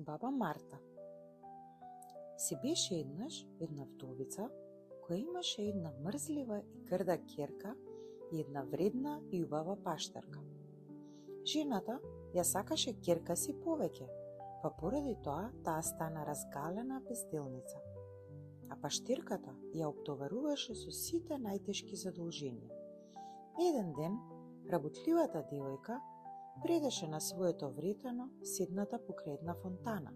Баба Марта. Си беше еднаш една вдовица која имаше една мрзлива и грда ќерка и една вредна и убава паштарка. Жената ја сакаше ќерка си повеќе, па поради тоа таа стана разгалена безделница. А паштирката ја оптоваруваше со сите најтешки задолженија. Еден ден, работливата девојка предеше на своето вретено седната покрај една фонтана,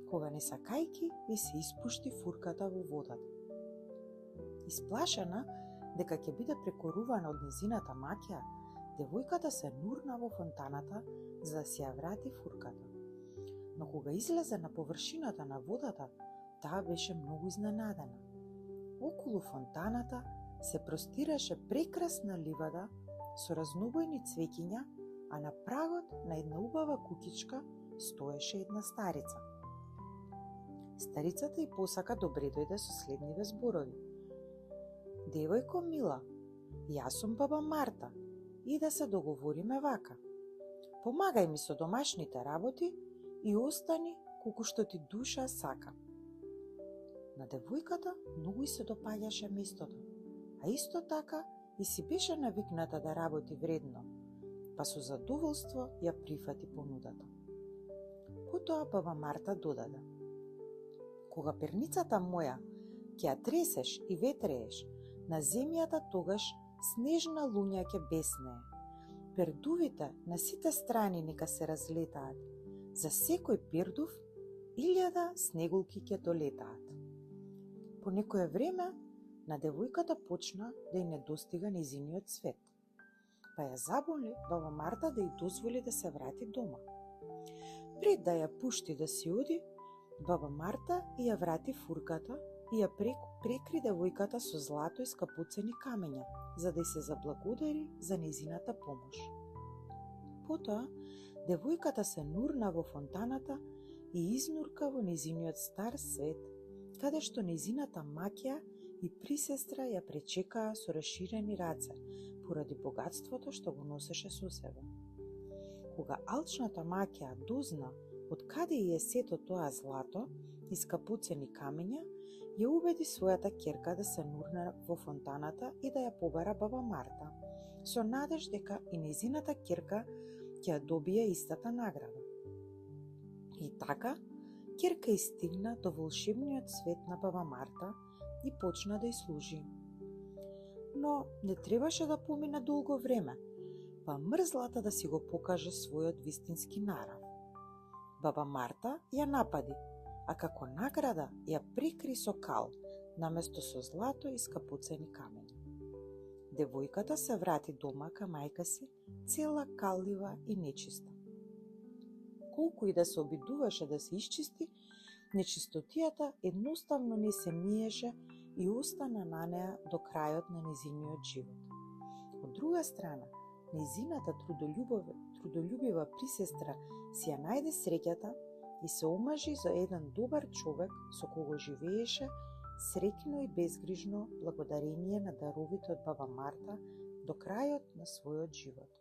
кога не сакајки и се испушти фурката во водата. Исплашена дека ќе биде прекорувана од незината маќа, девојката се нурна во фонтаната за да си ја врати фурката. Но кога излезе на површината на водата, таа беше многу изненадена. Околу фонтаната се простираше прекрасна ливада со разнобојни цвеќиња, а на прагот на една убава куќичка стоеше една старица. Старицата и посака добре дојде со следниве зборови. Девојко мила, јас сум баба Марта и да се договориме вака. Помагај ми со домашните работи и остани колку што ти душа сака. На девојката многу и се допаѓаше местото, а исто така и си беше навикната да работи вредно, па со задоволство ја прифати понудата. Потоа баба Марта додаде. Кога перницата моја ќе ја тресеш и ветрееш, на земјата тогаш снежна луња ќе беснее. Пердувите на сите страни нека се разлетаат. За секој пердув 1000 снеголки ќе долетаат. По некое време на девојката почна да ја недостига нејзиниот свет, па ја заболи баба Марта да ја дозволи да се врати дома. Пред да ја пушти да си оди, баба Марта ја врати фурката и ја прекри девојката со злато и скапуцени камења, за да й се заблагодари за нејзината помош. Потоа, девојката се нурна во фонтаната и изнурка во нејзиниот стар свет, каде што нејзината маќа и присестра ја пречекаа со расширени раце, поради богатството што го носеше со себе. Кога алчната маќа дозна од каде е сето тоа злато и скапуцени камења, ја убеди својата ќерка да се нурне во фонтаната и да ја побара баба Марта, со надеж дека и нејзината ќерка ќе ја добие истата награда. И така, ќерка истигна до волшебниот свет на баба Марта и почна да ја служи. Но не требаше да помине долго време, па мрзлата да си го покаже својот вистински нарав. Баба Марта ја напади, а како награда ја прикри со кал, наместо со злато и скапуцени камења. Девојката се врати дома кај мајка си, цела каллива и нечиста. Колку и да се обидуваше да се исчисти, нечистотијата едноставно не се миеше и остана на неа до крајот на нејзиниот живот. Од друга страна, нејзината трудолюбива присестра си ја најде среќата и се омажи за еден добар човек со кого живееше среќно и безгрижно благодарение на даровите од баба Марта до крајот на својот живот.